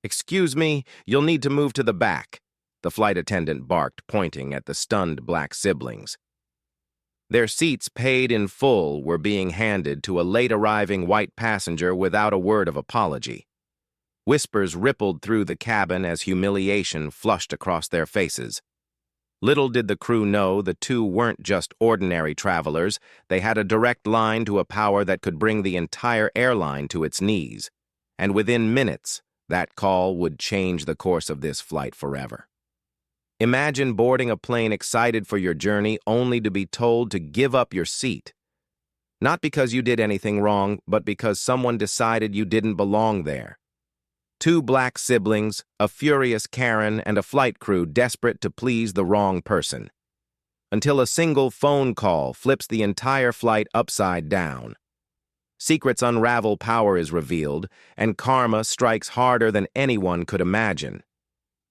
"Excuse me, you'll need to move to the back," the flight attendant barked, pointing at the stunned black siblings. Their seats, paid in full, were being handed to a late-arriving white passenger without a word of apology. Whispers rippled through the cabin as humiliation flushed across their faces. Little did the crew know the two weren't just ordinary travelers. They had a direct line to a power that could bring the entire airline to its knees. And within minutes, that call would change the course of this flight forever. Imagine boarding a plane excited for your journey only to be told to give up your seat. Not because you did anything wrong, but because someone decided you didn't belong there. Two black siblings, a furious Karen, and a flight crew desperate to please the wrong person. Until a single phone call flips the entire flight upside down. Secrets unravel, power is revealed, and karma strikes harder than anyone could imagine.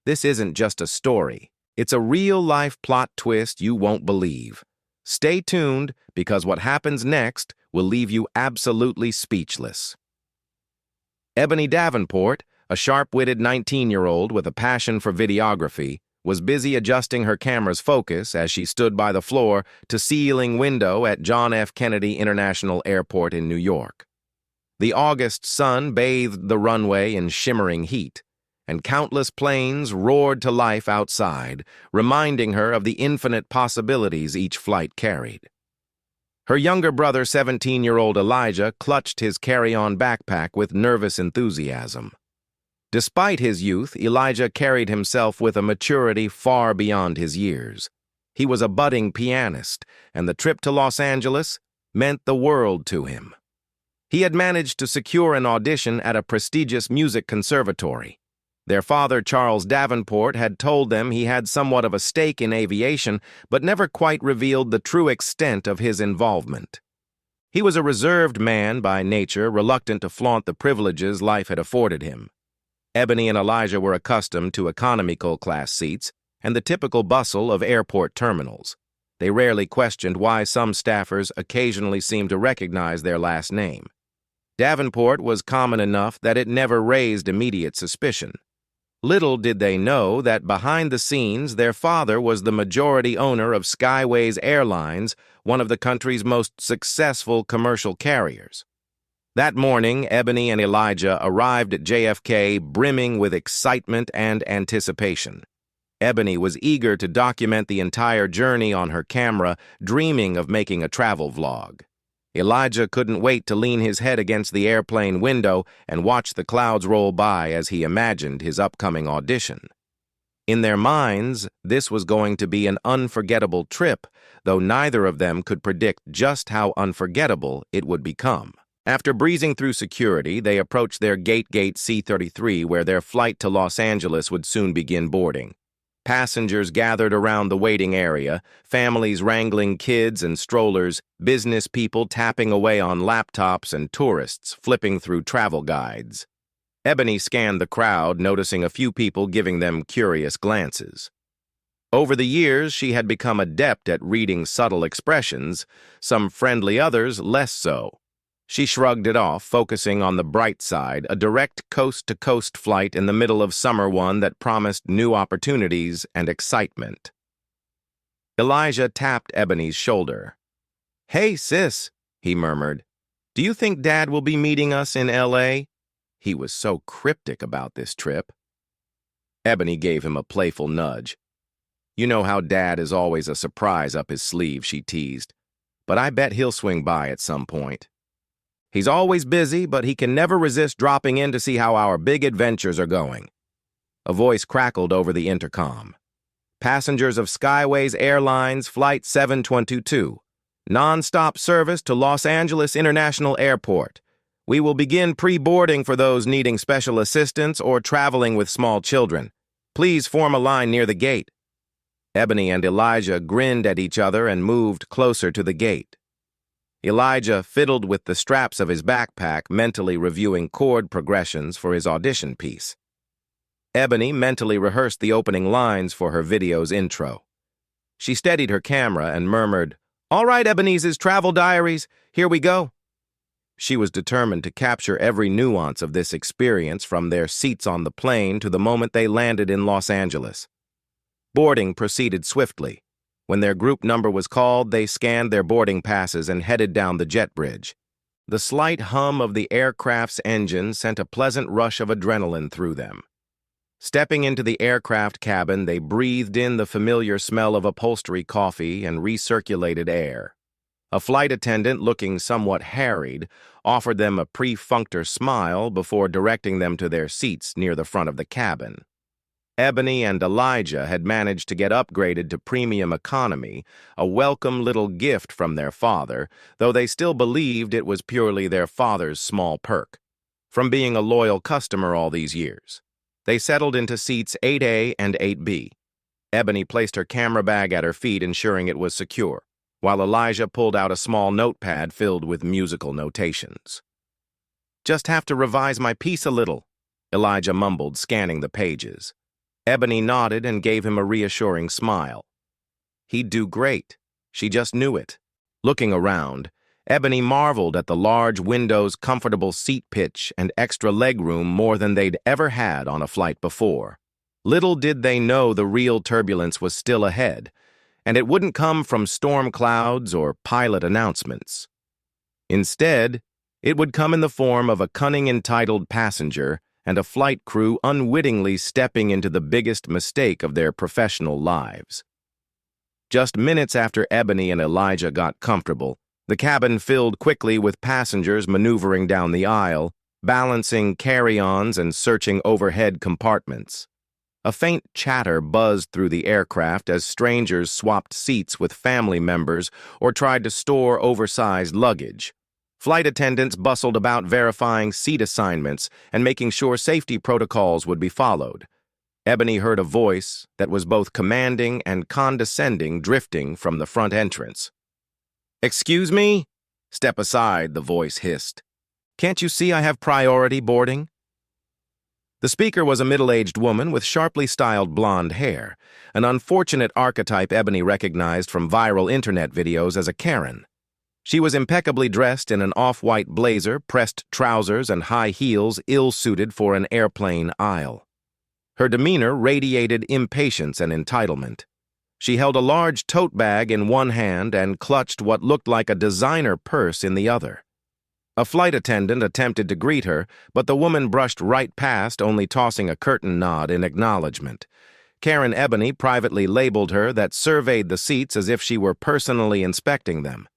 This isn't just a story. It's a real-life plot twist you won't believe. Stay tuned, because what happens next will leave you absolutely speechless. Ebony Davenport, a sharp-witted 19-year-old with a passion for videography, was busy adjusting her camera's focus as she stood by the floor-to-ceiling window at John F. Kennedy International Airport in New York. The August sun bathed the runway in shimmering heat, and countless planes roared to life outside, reminding her of the infinite possibilities each flight carried. Her younger brother, 17-year-old Elijah, clutched his carry-on backpack with nervous enthusiasm. Despite his youth, Elijah carried himself with a maturity far beyond his years. He was a budding pianist, and the trip to Los Angeles meant the world to him. He had managed to secure an audition at a prestigious music conservatory. Their father, Charles Davenport, had told them he had somewhat of a stake in aviation, but never quite revealed the true extent of his involvement. He was a reserved man by nature, reluctant to flaunt the privileges life had afforded him. Ebony and Elijah were accustomed to economical class seats and the typical bustle of airport terminals. They rarely questioned why some staffers occasionally seemed to recognize their last name. Davenport was common enough that it never raised immediate suspicion. Little did they know that behind the scenes, their father was the majority owner of Skyways Airlines, one of the country's most successful commercial carriers. That morning, Ebony and Elijah arrived at JFK brimming with excitement and anticipation. Ebony was eager to document the entire journey on her camera, dreaming of making a travel vlog. Elijah couldn't wait to lean his head against the airplane window and watch the clouds roll by as he imagined his upcoming audition. In their minds, this was going to be an unforgettable trip, though neither of them could predict just how unforgettable it would become. After breezing through security, they approached their gate C-33, where their flight to Los Angeles would soon begin boarding. Passengers gathered around the waiting area, families wrangling kids and strollers, business people tapping away on laptops, and tourists flipping through travel guides. Ebony scanned the crowd, noticing a few people giving them curious glances. Over the years, she had become adept at reading subtle expressions, some friendly, others less so. She shrugged it off, focusing on the bright side, a direct coast-to-coast flight in the middle of summer, one that promised new opportunities and excitement. Elijah tapped Ebony's shoulder. "Hey, sis," he murmured. "Do you think Dad will be meeting us in L.A.?" He was so cryptic about this trip. Ebony gave him a playful nudge. "You know how Dad is always a surprise up his sleeve," she teased. "But I bet he'll swing by at some point. He's always busy, but he can never resist dropping in to see how our big adventures are going." A voice crackled over the intercom. "Passengers of Skyways Airlines Flight 722, non-stop service to Los Angeles International Airport. We will begin pre-boarding for those needing special assistance or traveling with small children. Please form a line near the gate." Ebony and Elijah grinned at each other and moved closer to the gate. Elijah fiddled with the straps of his backpack, mentally reviewing chord progressions for his audition piece. Ebony mentally rehearsed the opening lines for her video's intro. She steadied her camera and murmured, "All right, Ebeneze's travel diaries, here we go." She was determined to capture every nuance of this experience from their seats on the plane to the moment they landed in Los Angeles. Boarding proceeded swiftly. When their group number was called, they scanned their boarding passes and headed down the jet bridge. The slight hum of the aircraft's engine sent a pleasant rush of adrenaline through them. Stepping into the aircraft cabin, they breathed in the familiar smell of upholstery, coffee, and recirculated air. A flight attendant, looking somewhat harried, offered them a perfunctory smile before directing them to their seats near the front of the cabin. Ebony and Elijah had managed to get upgraded to premium economy, a welcome little gift from their father, though they still believed it was purely their father's small perk, from being a loyal customer all these years. They settled into seats 8A and 8B. Ebony placed her camera bag at her feet, ensuring it was secure, while Elijah pulled out a small notepad filled with musical notations. "Just have to revise my piece a little," Elijah mumbled, scanning the pages. Ebony nodded and gave him a reassuring smile. He'd do great. She just knew it. Looking around, Ebony marveled at the large windows, comfortable seat pitch, and extra legroom more than they'd ever had on a flight before. Little did they know the real turbulence was still ahead, and it wouldn't come from storm clouds or pilot announcements. Instead, it would come in the form of a cunning entitled passenger and a flight crew unwittingly stepping into the biggest mistake of their professional lives. Just minutes after Ebony and Elijah got comfortable, the cabin filled quickly with passengers maneuvering down the aisle, balancing carry-ons and searching overhead compartments. A faint chatter buzzed through the aircraft as strangers swapped seats with family members or tried to store oversized luggage. Flight attendants bustled about verifying seat assignments and making sure safety protocols would be followed. Ebony heard a voice that was both commanding and condescending drifting from the front entrance. "Excuse me?" "Step aside," the voice hissed. "Can't you see I have priority boarding?" The speaker was a middle-aged woman with sharply styled blonde hair, an unfortunate archetype Ebony recognized from viral internet videos as a Karen. She was impeccably dressed in an off-white blazer, pressed trousers, and high heels ill-suited for an airplane aisle. Her demeanor radiated impatience and entitlement. She held a large tote bag in one hand and clutched what looked like a designer purse in the other. A flight attendant attempted to greet her, but the woman brushed right past, only tossing a curtain nod in acknowledgement. Karen Ebony privately labeled her that surveyed the seats as if she were personally inspecting them.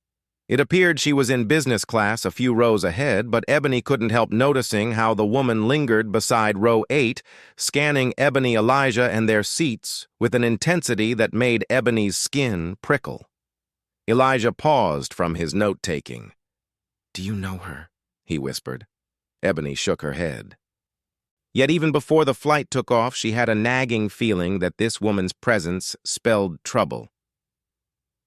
It appeared she was in business class a few rows ahead, but Ebony couldn't help noticing how the woman lingered beside row 8, scanning Ebony, Elijah, and their seats with an intensity that made Ebony's skin prickle. Elijah paused from his note-taking. "Do you know her?" he whispered. Ebony shook her head. Yet even before the flight took off, she had a nagging feeling that this woman's presence spelled trouble.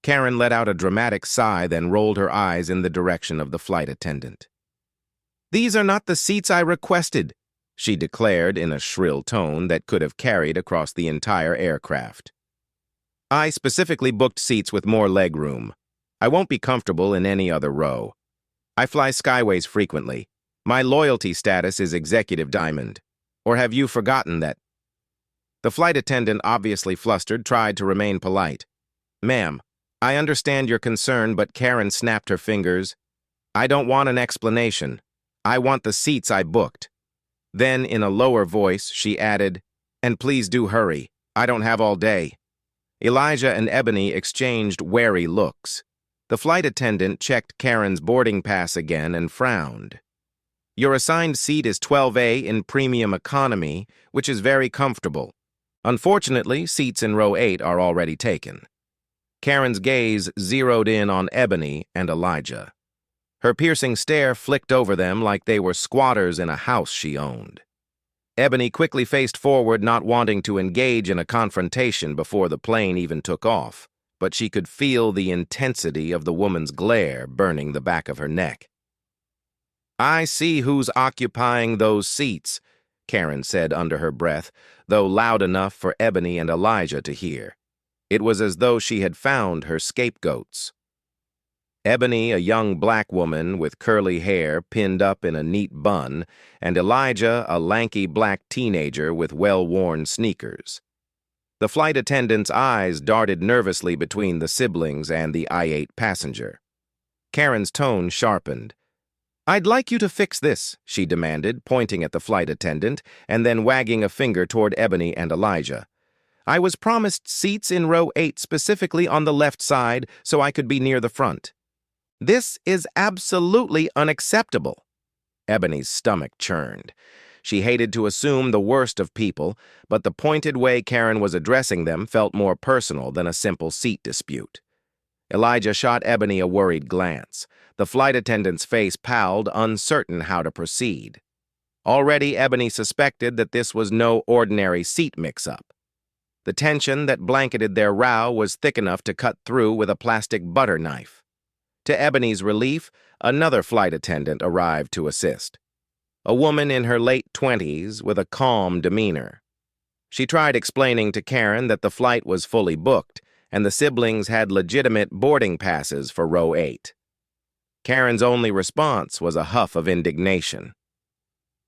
Karen let out a dramatic sigh, then rolled her eyes in the direction of the flight attendant. "These are not the seats I requested," she declared in a shrill tone that could have carried across the entire aircraft. "I specifically booked seats with more legroom. I won't be comfortable in any other row. I fly Skyways frequently. My loyalty status is Executive Diamond. Or have you forgotten that?" The flight attendant, obviously flustered, tried to remain polite. "Ma'am, I understand your concern," but Karen snapped her fingers. "I don't want an explanation. I want the seats I booked." Then, in a lower voice, she added, "And please do hurry. I don't have all day." Elijah and Ebony exchanged wary looks. The flight attendant checked Karen's boarding pass again and frowned. "Your assigned seat is 12A in premium economy, which is very comfortable. Unfortunately, seats in row 8 are already taken." Karen's gaze zeroed in on Ebony and Elijah. Her piercing stare flicked over them like they were squatters in a house she owned. Ebony quickly faced forward, not wanting to engage in a confrontation before the plane even took off, but she could feel the intensity of the woman's glare burning the back of her neck. "I see who's occupying those seats," Karen said under her breath, though loud enough for Ebony and Elijah to hear. It was as though she had found her scapegoats. Ebony, a young black woman with curly hair pinned up in a neat bun, and Elijah, a lanky black teenager with well-worn sneakers. The flight attendant's eyes darted nervously between the siblings and the I-8 passenger. Karen's tone sharpened. "I'd like you to fix this," she demanded, pointing at the flight attendant and then wagging a finger toward Ebony and Elijah. "I was promised seats in row 8 specifically on the left side so I could be near the front. This is absolutely unacceptable." Ebony's stomach churned. She hated to assume the worst of people, but the pointed way Karen was addressing them felt more personal than a simple seat dispute. Elijah shot Ebony a worried glance. The flight attendant's face palled, uncertain how to proceed. Already, Ebony suspected that this was no ordinary seat mix-up. The tension that blanketed their row was thick enough to cut through with a plastic butter knife. To Ebony's relief, another flight attendant arrived to assist. A woman in her late 20s with a calm demeanor. She tried explaining to Karen that the flight was fully booked and the siblings had legitimate boarding passes for row 8. Karen's only response was a huff of indignation.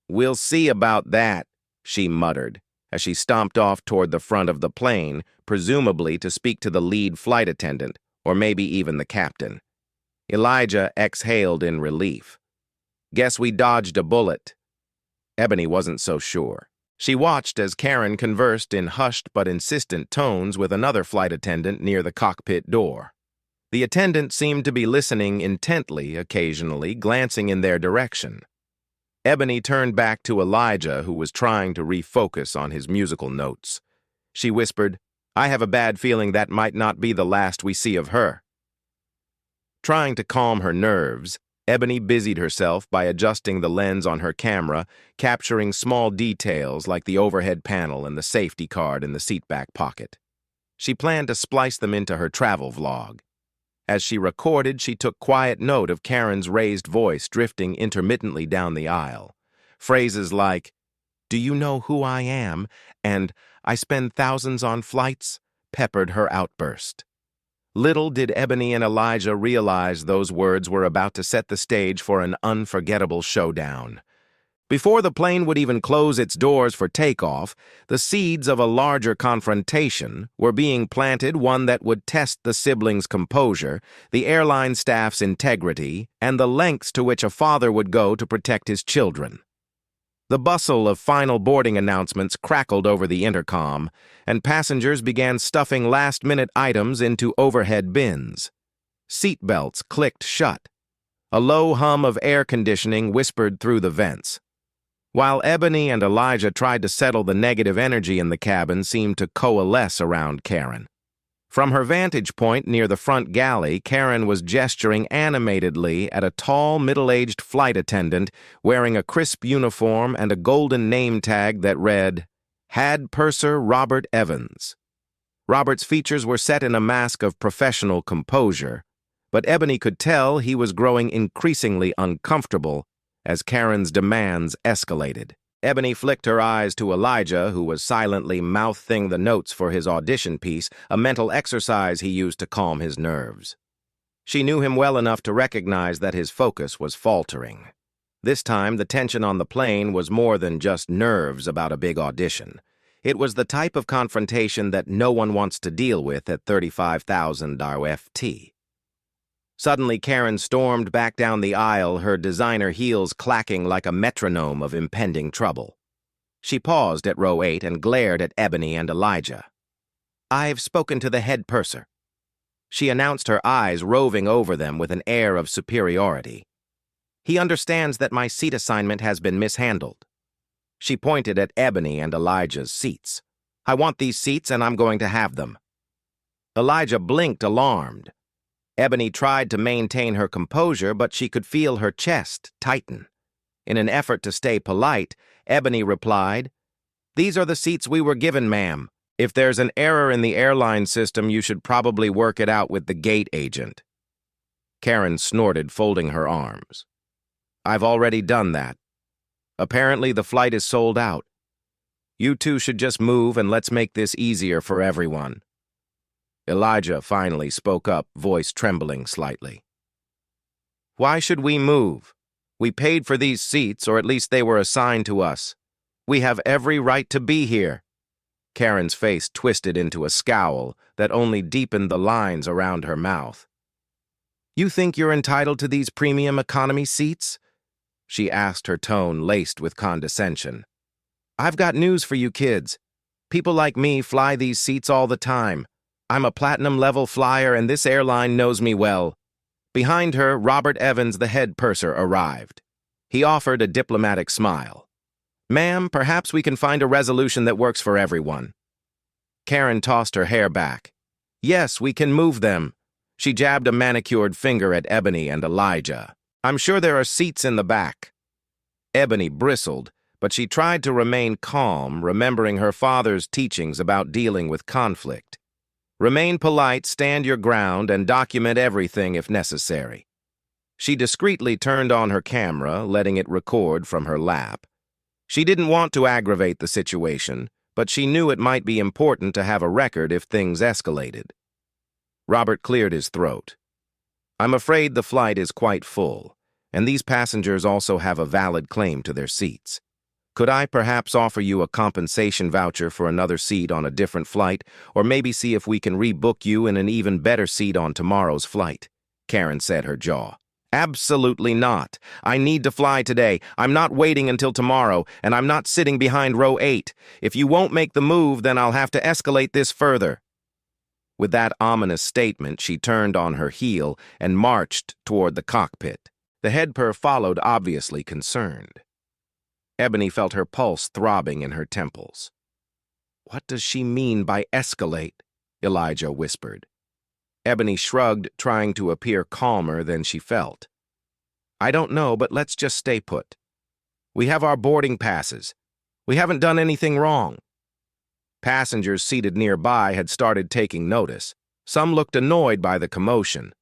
"We'll see about that," she muttered, as she stomped off toward the front of the plane, presumably to speak to the lead flight attendant, or maybe even the captain. Elijah exhaled in relief. "Guess we dodged a bullet." Ebony wasn't so sure. She watched as Karen conversed in hushed but insistent tones with another flight attendant near the cockpit door. The attendant seemed to be listening intently, occasionally glancing in their direction. Ebony turned back to Elijah, who was trying to refocus on his musical notes. She whispered, "I have a bad feeling that might not be the last we see of her." Trying to calm her nerves, Ebony busied herself by adjusting the lens on her camera, capturing small details like the overhead panel and the safety card in the seatback pocket. She planned to splice them into her travel vlog. As she recorded, she took quiet note of Karen's raised voice drifting intermittently down the aisle. Phrases like, "Do you know who I am?" and "I spend thousands on flights," peppered her outburst. Little did Ebony and Elijah realize those words were about to set the stage for an unforgettable showdown. Before the plane would even close its doors for takeoff, the seeds of a larger confrontation were being planted, one that would test the siblings' composure, the airline staff's integrity, and the lengths to which a father would go to protect his children. The bustle of final boarding announcements crackled over the intercom, and passengers began stuffing last-minute items into overhead bins. Seat belts clicked shut. A low hum of air conditioning whispered through the vents. While Ebony and Elijah tried to settle the negative energy in the cabin seemed to coalesce around Karen. From her vantage point near the front galley, Karen was gesturing animatedly at a tall, middle-aged flight attendant wearing a crisp uniform and a golden name tag that read, "Had Purser Robert Evans." Robert's features were set in a mask of professional composure, but Ebony could tell he was growing increasingly uncomfortable as Karen's demands escalated. Ebony flicked her eyes to Elijah, who was silently mouthing the notes for his audition piece, a mental exercise he used to calm his nerves. She knew him well enough to recognize that his focus was faltering. This time, the tension on the plane was more than just nerves about a big audition. It was the type of confrontation that no one wants to deal with at 35,000 RFT. Suddenly, Karen stormed back down the aisle, her designer heels clacking like a metronome of impending trouble. She paused at row 8 and glared at Ebony and Elijah. "I've spoken to the head purser," she announced, her eyes roving over them with an air of superiority. "He understands that my seat assignment has been mishandled." She pointed at Ebony and Elijah's seats. "I want these seats and I'm going to have them." Elijah blinked, alarmed. Ebony tried to maintain her composure, but she could feel her chest tighten. In an effort to stay polite, Ebony replied, "These are the seats we were given, ma'am. If there's an error in the airline system, you should probably work it out with the gate agent." Karen snorted, folding her arms. "I've already done that. Apparently the flight is sold out. You two should just move and let's make this easier for everyone." Elijah finally spoke up, voice trembling slightly. Why should we move? We paid for these seats, or at least they were assigned to us. We have every right to be here. Karen's face twisted into a scowl that only deepened the lines around her mouth. You think you're entitled to these premium economy seats? She asked, her tone laced with condescension. I've got news for you kids. People like me fly these seats all the time. I'm a platinum-level flyer, and this airline knows me well. Behind her, Robert Evans, the head purser, arrived. He offered a diplomatic smile. Ma'am, perhaps we can find a resolution that works for everyone. Karen tossed her hair back. Yes, we can move them. She jabbed a manicured finger at Ebony and Elijah. I'm sure there are seats in the back. Ebony bristled, but she tried to remain calm, remembering her father's teachings about dealing with conflict. Remain polite, stand your ground, and document everything if necessary. She discreetly turned on her camera, letting it record from her lap. She didn't want to aggravate the situation, but she knew it might be important to have a record if things escalated. Robert cleared his throat. I'm afraid the flight is quite full, and these passengers also have a valid claim to their seats. Could I perhaps offer you a compensation voucher for another seat on a different flight, or maybe see if we can rebook you in an even better seat on tomorrow's flight? Karen set her jaw. Absolutely not. I need to fly today. I'm not waiting until tomorrow, and I'm not sitting behind row 8. If you won't make the move, then I'll have to escalate this further. With that ominous statement, she turned on her heel and marched toward the cockpit. The headper followed, obviously concerned. Ebony felt her pulse throbbing in her temples. What does she mean by escalate? Elijah whispered. Ebony shrugged, trying to appear calmer than she felt. I don't know, but let's just stay put. We have our boarding passes. We haven't done anything wrong. Passengers seated nearby had started taking notice. Some looked annoyed by the commotion.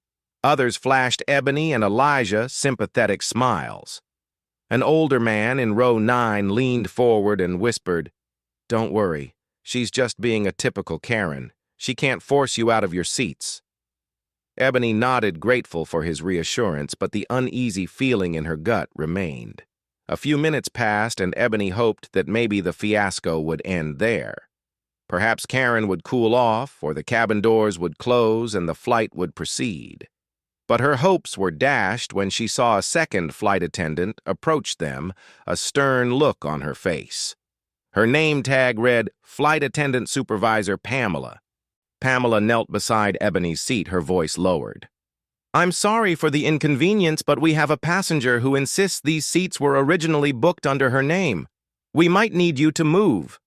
Others flashed Ebony and Elijah sympathetic smiles. An older man in row 9 leaned forward and whispered, Don't worry, she's just being a typical Karen. She can't force you out of your seats. Ebony nodded, grateful for his reassurance, but the uneasy feeling in her gut remained. A few minutes passed, and Ebony hoped that maybe the fiasco would end there. Perhaps Karen would cool off, or the cabin doors would close and the flight would proceed. But her hopes were dashed when she saw a second flight attendant approach them, a stern look on her face. Her name tag read, Flight Attendant Supervisor Pamela. Pamela knelt beside Ebony's seat, her voice lowered. I'm sorry for the inconvenience, but we have a passenger who insists these seats were originally booked under her name. We might need you to move.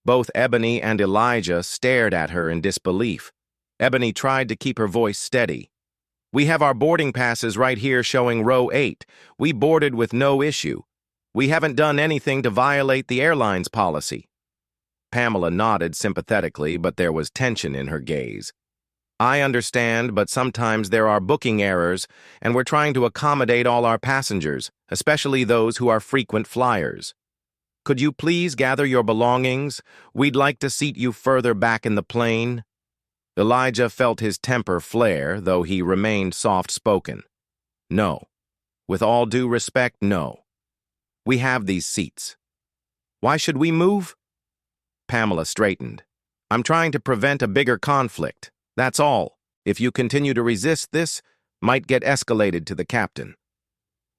Both Ebony and Elijah stared at her in disbelief. Ebony tried to keep her voice steady. We have our boarding passes right here showing row 8. We boarded with no issue. We haven't done anything to violate the airline's policy. Pamela nodded sympathetically, but there was tension in her gaze. I understand, but sometimes there are booking errors, and we're trying to accommodate all our passengers, especially those who are frequent flyers. Could you please gather your belongings? We'd like to seat you further back in the plane. Elijah felt his temper flare, though he remained soft-spoken. No. With all due respect, no. We have these seats. Why should we move? Pamela straightened. I'm trying to prevent a bigger conflict. That's all. If you continue to resist, this might get escalated to the captain.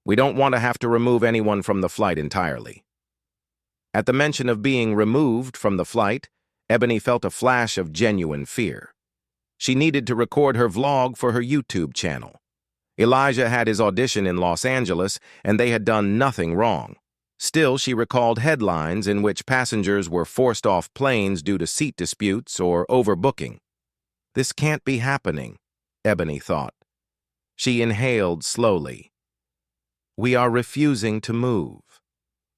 We don't want to have to remove anyone from the flight entirely. At the mention of being removed from the flight, Ebony felt a flash of genuine fear. She needed to record her vlog for her YouTube channel. Elijah had his audition in Los Angeles, and they had done nothing wrong. Still, she recalled headlines in which passengers were forced off planes due to seat disputes or overbooking. This can't be happening, Ebony thought. She inhaled slowly. We are refusing to move.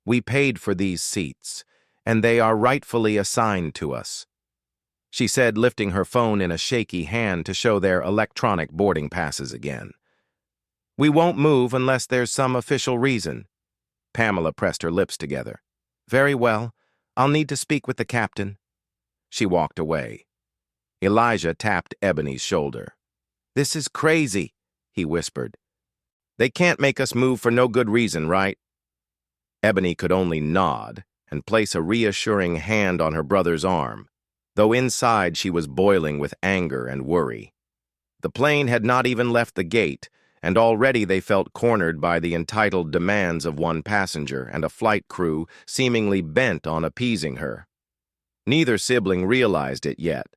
We paid for these seats, and they are rightfully assigned to us, she said, lifting her phone in a shaky hand to show their electronic boarding passes again. We won't move unless there's some official reason. Pamela pressed her lips together. Very well. I'll need to speak with the captain. She walked away. Elijah tapped Ebony's shoulder. This is crazy, he whispered. They can't make us move for no good reason, right? Ebony could only nod and place a reassuring hand on her brother's arm, though inside she was boiling with anger and worry. The plane had not even left the gate, and already they felt cornered by the entitled demands of one passenger and a flight crew seemingly bent on appeasing her. Neither sibling realized it yet,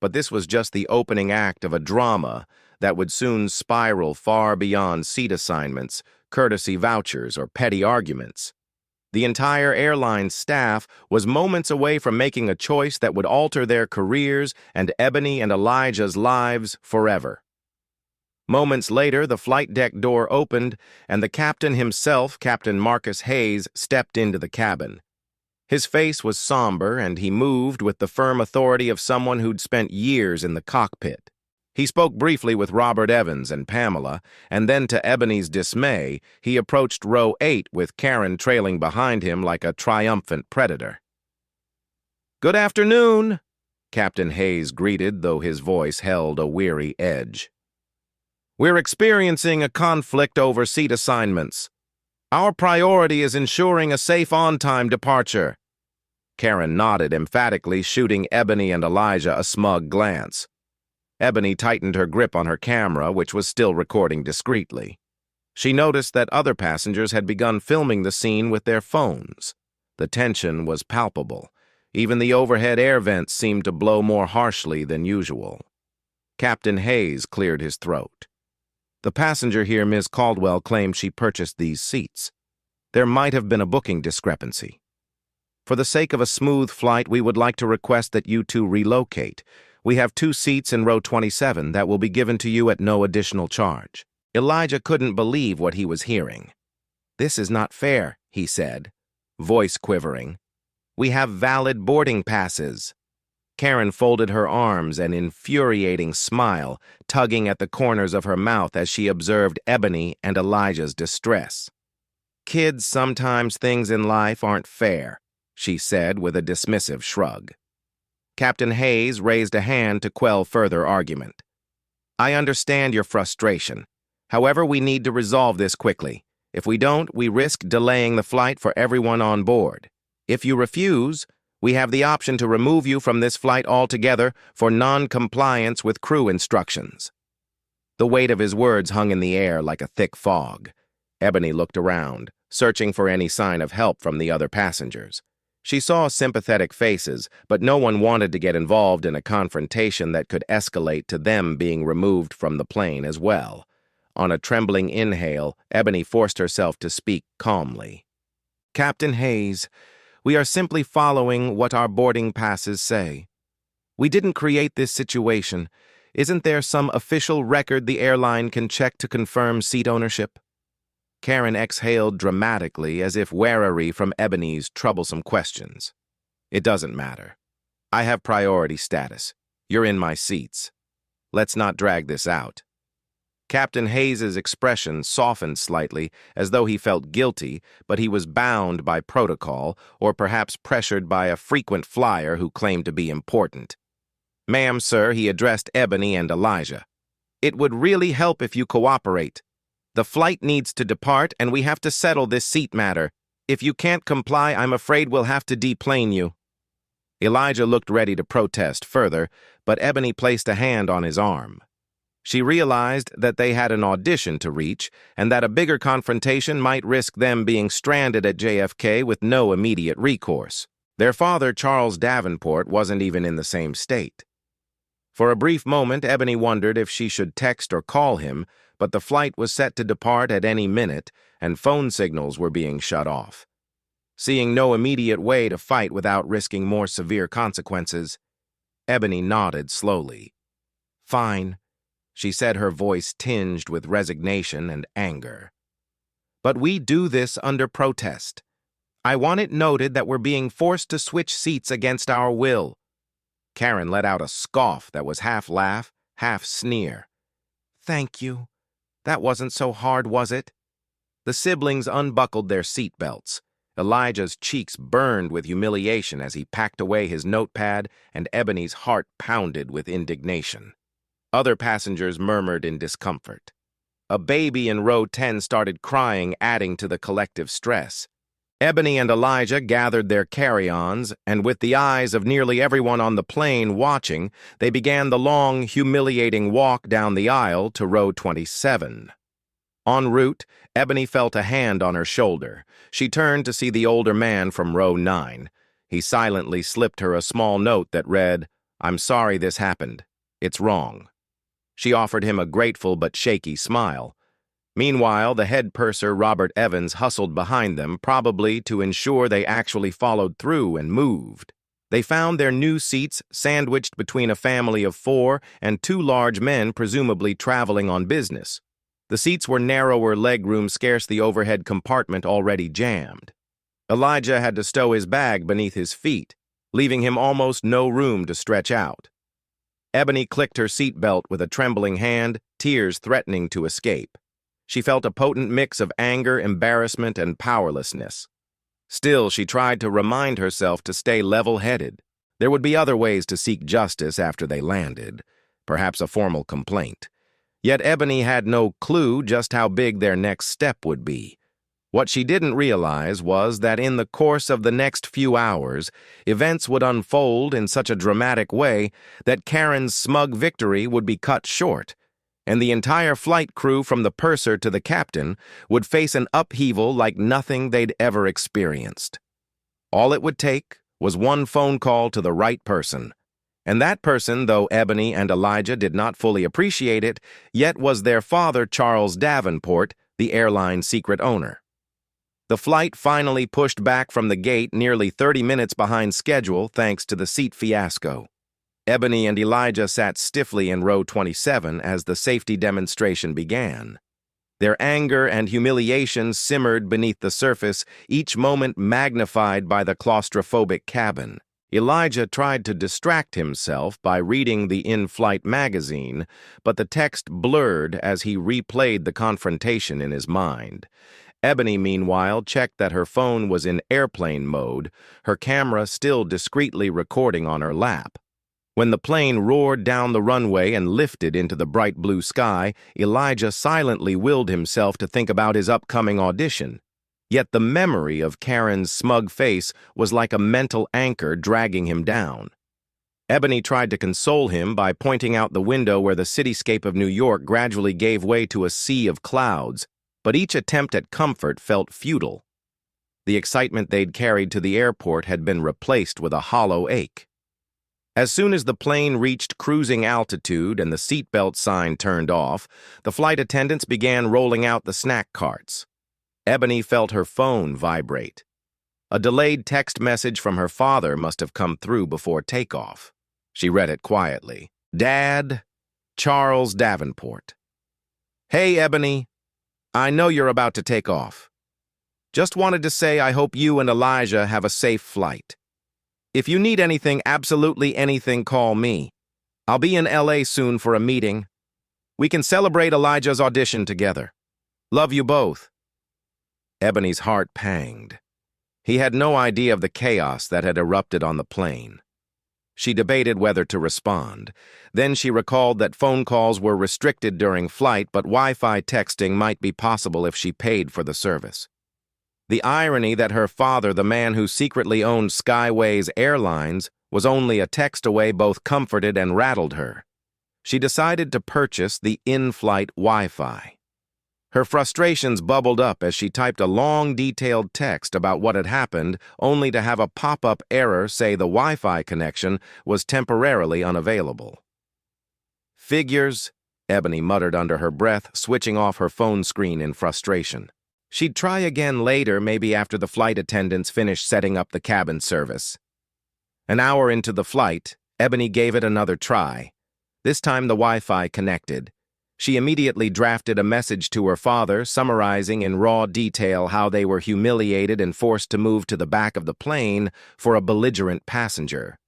but this was just the opening act of a drama that would soon spiral far beyond seat assignments, courtesy vouchers, or petty arguments. The entire airline staff was moments away from making a choice that would alter their careers and Ebony and Elijah's lives forever. Moments later, the flight deck door opened, and the captain himself, Captain Marcus Hayes, stepped into the cabin. His face was somber, and he moved with the firm authority of someone who'd spent years in the cockpit. He spoke briefly with Robert Evans and Pamela, and then to Ebony's dismay, he approached row 8 with Karen trailing behind him like a triumphant predator. "Good afternoon," Captain Hayes greeted, though his voice held a weary edge. "We're experiencing a conflict over seat assignments. Our priority is ensuring a safe on-time departure." Karen nodded emphatically, shooting Ebony and Elijah a smug glance. Ebony tightened her grip on her camera, which was still recording discreetly. She noticed that other passengers had begun filming the scene with their phones. The tension was palpable. Even the overhead air vents seemed to blow more harshly than usual. Captain Hayes cleared his throat. "The passenger here, Ms. Caldwell, claimed she purchased these seats. There might have been a booking discrepancy. For the sake of a smooth flight, we would like to request that you two relocate. We have 2 seats in row 27 that will be given to you at no additional charge." Elijah couldn't believe what he was hearing. "This is not fair," he said, voice quivering. "We have valid boarding passes." Karen folded her arms, an infuriating smile tugging at the corners of her mouth as she observed Ebony and Elijah's distress. "Kids, sometimes things in life aren't fair," she said with a dismissive shrug. Captain Hayes raised a hand to quell further argument. "I understand your frustration. However, we need to resolve this quickly. If we don't, we risk delaying the flight for everyone on board. If you refuse, we have the option to remove you from this flight altogether for non-compliance with crew instructions." The weight of his words hung in the air like a thick fog. Ebony looked around, searching for any sign of help from the other passengers. She saw sympathetic faces, but no one wanted to get involved in a confrontation that could escalate to them being removed from the plane as well. On a trembling inhale, Ebony forced herself to speak calmly. "Captain Hayes, we are simply following what our boarding passes say. We didn't create this situation. Isn't there some official record the airline can check to confirm seat ownership?" Karen exhaled dramatically as if wary from Ebony's troublesome questions. "It doesn't matter. I have priority status. You're in my seats. Let's not drag this out." Captain Hayes's expression softened slightly, as though he felt guilty, but he was bound by protocol, or perhaps pressured by a frequent flyer who claimed to be important. "Ma'am, sir," he addressed Ebony and Elijah. "It would really help if you cooperate. The flight needs to depart, and we have to settle this seat matter. If you can't comply, I'm afraid we'll have to deplane you." Elijah looked ready to protest further, but Ebony placed a hand on his arm. She realized that they had an audition to reach, and that a bigger confrontation might risk them being stranded at JFK with no immediate recourse. Their father, Charles Davenport, wasn't even in the same state. For a brief moment, Ebony wondered if she should text or call him, but the flight was set to depart at any minute, and phone signals were being shut off. Seeing no immediate way to fight without risking more severe consequences, Ebony nodded slowly. "Fine," she said, her voice tinged with resignation and anger. "But we do this under protest. I want it noted that we're being forced to switch seats against our will." Karen let out a scoff that was half laugh, half sneer. "Thank you. That wasn't so hard, was it?" The siblings unbuckled their seat belts. Elijah's cheeks burned with humiliation as he packed away his notepad, and Ebony's heart pounded with indignation. Other passengers murmured in discomfort. A baby in row 10 started crying, adding to the collective stress. Ebony and Elijah gathered their carry-ons, and with the eyes of nearly everyone on the plane watching, they began the long, humiliating walk down the aisle to row 27. En route, Ebony felt a hand on her shoulder. She turned to see the older man from row 9. He silently slipped her a small note that read, "I'm sorry this happened. It's wrong." She offered him a grateful but shaky smile. Meanwhile, the head purser, Robert Evans, hustled behind them, probably to ensure they actually followed through and moved. They found their new seats sandwiched between a family of 4 and 2 large men presumably traveling on business. The seats were narrower legroom, scarce the overhead compartment already jammed. Elijah had to stow his bag beneath his feet, leaving him almost no room to stretch out. Ebony clicked her seatbelt with a trembling hand, tears threatening to escape. She felt a potent mix of anger, embarrassment, and powerlessness. Still, she tried to remind herself to stay level-headed. There would be other ways to seek justice after they landed, perhaps a formal complaint. Yet Ebony had no clue just how big their next step would be. What she didn't realize was that in the course of the next few hours, events would unfold in such a dramatic way that Karen's smug victory would be cut short, and the entire flight crew from the purser to the captain would face an upheaval like nothing they'd ever experienced. All it would take was one phone call to the right person, and that person, though Ebony and Elijah did not fully appreciate it, yet was their father, Charles Davenport, the airline's secret owner. The flight finally pushed back from the gate nearly 30 minutes behind schedule thanks to the seat fiasco. Ebony and Elijah sat stiffly in row 27 as the safety demonstration began. Their anger and humiliation simmered beneath the surface, each moment magnified by the claustrophobic cabin. Elijah tried to distract himself by reading the in-flight magazine, but the text blurred as he replayed the confrontation in his mind. Ebony, meanwhile, checked that her phone was in airplane mode, her camera still discreetly recording on her lap. When the plane roared down the runway and lifted into the bright blue sky, Elijah silently willed himself to think about his upcoming audition. Yet the memory of Karen's smug face was like a mental anchor dragging him down. Ebony tried to console him by pointing out the window where the cityscape of New York gradually gave way to a sea of clouds, but each attempt at comfort felt futile. The excitement they'd carried to the airport had been replaced with a hollow ache. As soon as the plane reached cruising altitude and the seatbelt sign turned off, the flight attendants began rolling out the snack carts. Ebony felt her phone vibrate. A delayed text message from her father must have come through before takeoff. She read it quietly. "Dad, Charles Davenport. Hey, Ebony. I know you're about to take off. Just wanted to say I hope you and Elijah have a safe flight. If you need anything, absolutely anything, call me. I'll be in LA soon for a meeting. We can celebrate Elijah's audition together. Love you both." Ebony's heart panged. He had no idea of the chaos that had erupted on the plane. She debated whether to respond. Then she recalled that phone calls were restricted during flight, but Wi-Fi texting might be possible if she paid for the service. The irony that her father, the man who secretly owned Skyways Airlines, was only a text away both comforted and rattled her. She decided to purchase the in-flight Wi-Fi. Her frustrations bubbled up as she typed a long, detailed text about what had happened, only to have a pop-up error say the Wi-Fi connection was temporarily unavailable. "Figures," Ebony muttered under her breath, switching off her phone screen in frustration. She'd try again later, maybe after the flight attendants finished setting up the cabin service. An hour into the flight, Ebony gave it another try. This time the Wi-Fi connected. She immediately drafted a message to her father, summarizing in raw detail how they were humiliated and forced to move to the back of the plane for a belligerent passenger.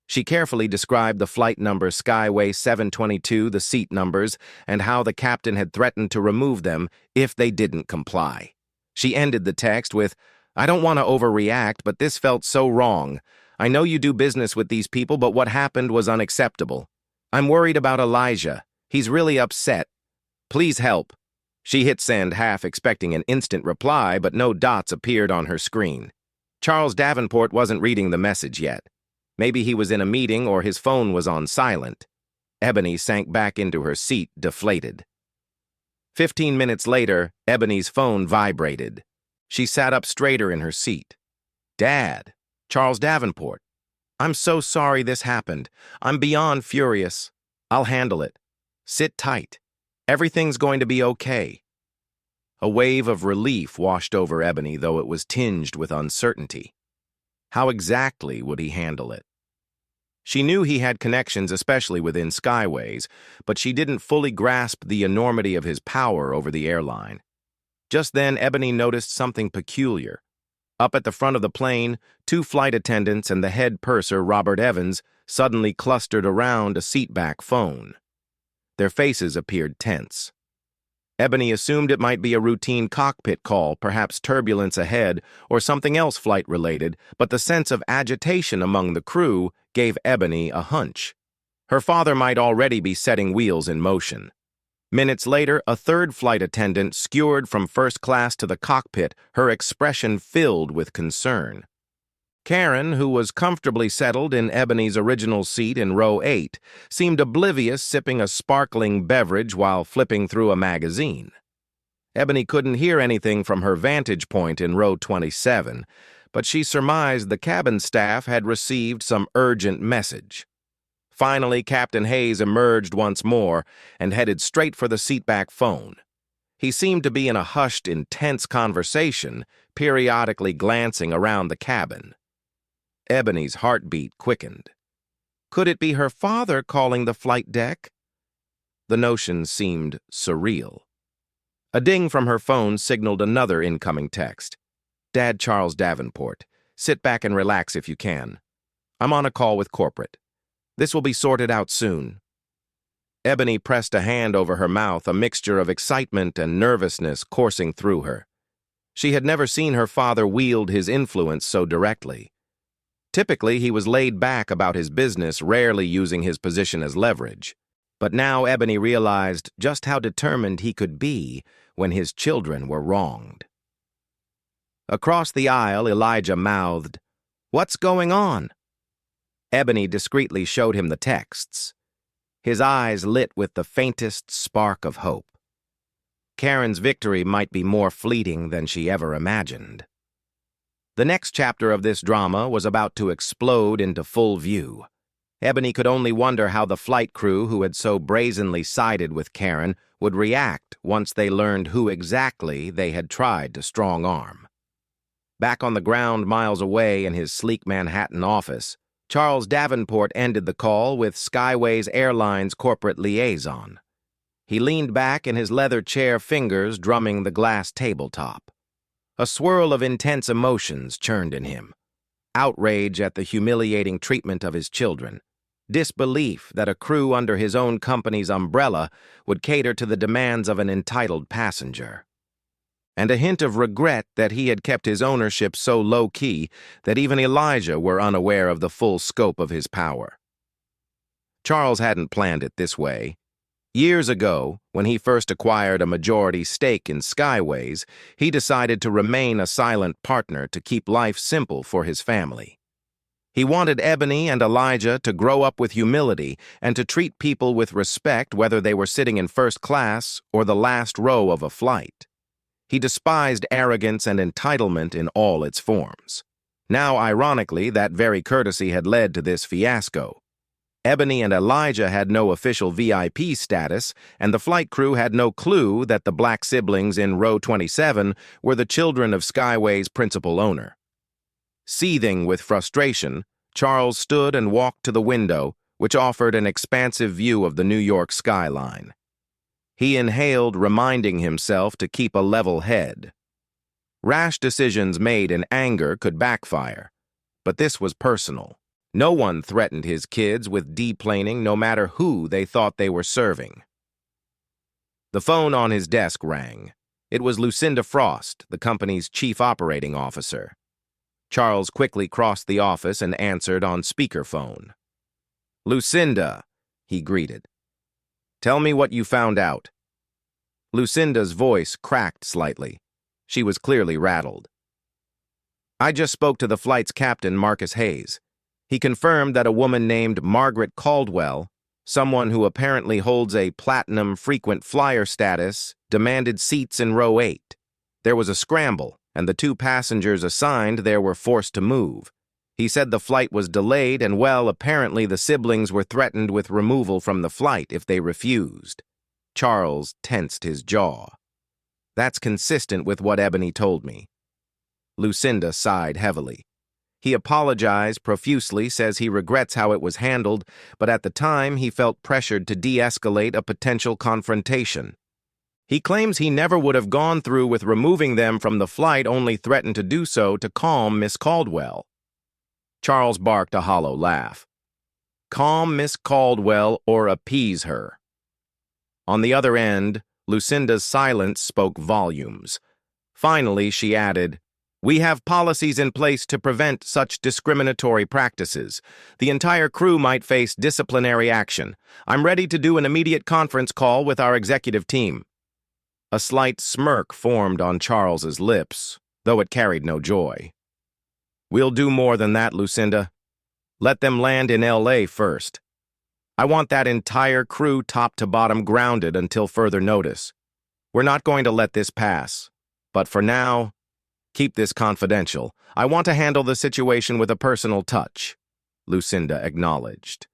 She carefully described the flight number Skyway 722, the seat numbers, and how the captain had threatened to remove them if they didn't comply. She ended the text with, "I don't want to overreact, but this felt so wrong. I know you do business with these people, but what happened was unacceptable. I'm worried about Elijah. He's really upset. Please help." She hit send, half expecting an instant reply, but no dots appeared on her screen. Charles Davenport wasn't reading the message yet. Maybe he was in a meeting or his phone was on silent. Ebony sank back into her seat, deflated. 15 minutes later, Ebony's phone vibrated. She sat up straighter in her seat. "Dad, Charles Davenport. I'm so sorry this happened. I'm beyond furious. I'll handle it. Sit tight. Everything's going to be okay." A wave of relief washed over Ebony, though it was tinged with uncertainty. How exactly would he handle it? She knew he had connections, especially within Skyways, but she didn't fully grasp the enormity of his power over the airline. Just then, Ebony noticed something peculiar. Up at the front of the plane, 2 flight attendants and the head purser, Robert Evans, suddenly clustered around a seatback phone. Their faces appeared tense. Ebony assumed it might be a routine cockpit call, perhaps turbulence ahead, or something else flight-related, but the sense of agitation among the crew gave Ebony a hunch. Her father might already be setting wheels in motion. Minutes later, a 3rd flight attendant skewered from first class to the cockpit, her expression filled with concern. Karen, who was comfortably settled in Ebony's original seat in row 8, seemed oblivious, sipping a sparkling beverage while flipping through a magazine. Ebony couldn't hear anything from her vantage point in row 27, but she surmised the cabin staff had received some urgent message. Finally, Captain Hayes emerged once more and headed straight for the seatback phone. He seemed to be in a hushed, intense conversation, periodically glancing around the cabin. Ebony's heartbeat quickened. Could it be her father calling the flight deck? The notion seemed surreal. A ding from her phone signaled another incoming text. "Dad, Charles Davenport. Sit back and relax if you can. I'm on a call with corporate. This will be sorted out soon." Ebony pressed a hand over her mouth, a mixture of excitement and nervousness coursing through her. She had never seen her father wield his influence so directly. Typically, he was laid back about his business, rarely using his position as leverage. But now Ebony realized just how determined he could be when his children were wronged. Across the aisle, Elijah mouthed, "What's going on?" Ebony discreetly showed him the texts. His eyes lit with the faintest spark of hope. Karen's victory might be more fleeting than she ever imagined. The next chapter of this drama was about to explode into full view. Ebony could only wonder how the flight crew who had so brazenly sided with Karen would react once they learned who exactly they had tried to strong-arm. Back on the ground miles away in his sleek Manhattan office, Charles Davenport ended the call with Skyways Airlines corporate liaison. He leaned back in his leather chair, fingers drumming the glass tabletop. A swirl of intense emotions churned in him. Outrage at the humiliating treatment of his children. Disbelief that a crew under his own company's umbrella would cater to the demands of an entitled passenger. And a hint of regret that he had kept his ownership so low-key that even Elijah were unaware of the full scope of his power. Charles hadn't planned it this way. Years ago, when he first acquired a majority stake in Skyways, he decided to remain a silent partner to keep life simple for his family. He wanted Ebony and Elijah to grow up with humility and to treat people with respect, whether they were sitting in first class or the last row of a flight. He despised arrogance and entitlement in all its forms. Now, ironically, that very courtesy had led to this fiasco. Ebony and Elijah had no official VIP status, and the flight crew had no clue that the black siblings in row 27 were the children of Skyway's principal owner. Seething with frustration, Charles stood and walked to the window, which offered an expansive view of the New York skyline. He inhaled, reminding himself to keep a level head. Rash decisions made in anger could backfire, but this was personal. No one threatened his kids with deplaning, no matter who they thought they were serving. The phone on his desk rang. It was Lucinda Frost, the company's chief operating officer. Charles quickly crossed the office and answered on speakerphone. "Lucinda," he greeted. "Tell me what you found out." Lucinda's voice cracked slightly. She was clearly rattled. I just spoke to the flight's captain, Marcus Hayes. He confirmed that a woman named Margaret Caldwell, someone who apparently holds a platinum frequent flyer status, demanded seats in row 8. There was a scramble, and the 2 passengers assigned there were forced to move. He said the flight was delayed and, well, apparently the siblings were threatened with removal from the flight if they refused. Charles tensed his jaw. That's consistent with what Ebony told me. Lucinda sighed heavily. He apologized profusely, says he regrets how it was handled, but at the time he felt pressured to de-escalate a potential confrontation. He claims he never would have gone through with removing them from the flight, only threatened to do so to calm Miss Caldwell. Charles barked a hollow laugh. Calm Miss Caldwell or appease her. On the other end, Lucinda's silence spoke volumes. Finally, she added, We have policies in place to prevent such discriminatory practices. The entire crew might face disciplinary action. I'm ready to do an immediate conference call with our executive team. A slight smirk formed on Charles's lips, though it carried no joy. We'll do more than that, Lucinda. Let them land in L.A. first. I want that entire crew top to bottom grounded until further notice. We're not going to let this pass. But for now, keep this confidential. I want to handle the situation with a personal touch, Lucinda acknowledged.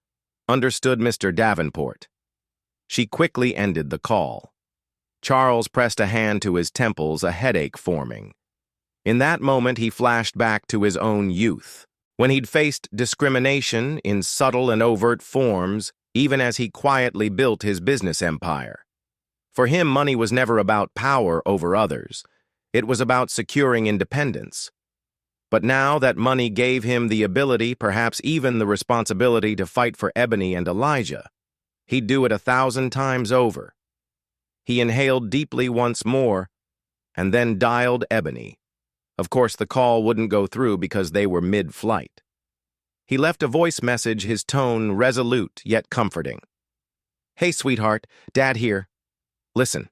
Understood, Mr. Davenport. She quickly ended the call. Charles pressed a hand to his temples, a headache forming. In that moment, he flashed back to his own youth, when he'd faced discrimination in subtle and overt forms, even as he quietly built his business empire. For him, money was never about power over others. It was about securing independence. But now that money gave him the ability, perhaps even the responsibility, to fight for Ebony and Elijah, he'd do it 1,000 times over. He inhaled deeply once more, and then dialed Ebony. Of course, the call wouldn't go through because they were mid-flight. He left a voice message, his tone resolute yet comforting. Hey, sweetheart, Dad here. Listen,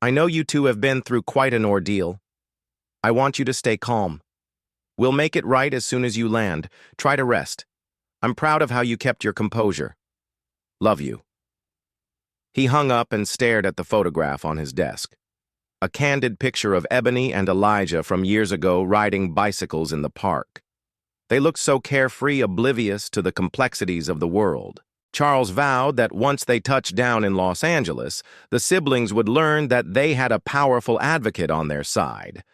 I know you two have been through quite an ordeal. I want you to stay calm. We'll make it right as soon as you land. Try to rest. I'm proud of how you kept your composure. Love you. He hung up and stared at the photograph on his desk. A candid picture of Ebony and Elijah from years ago riding bicycles in the park. They looked so carefree, oblivious to the complexities of the world. Charles vowed that once they touched down in Los Angeles, the siblings would learn that they had a powerful advocate on their side.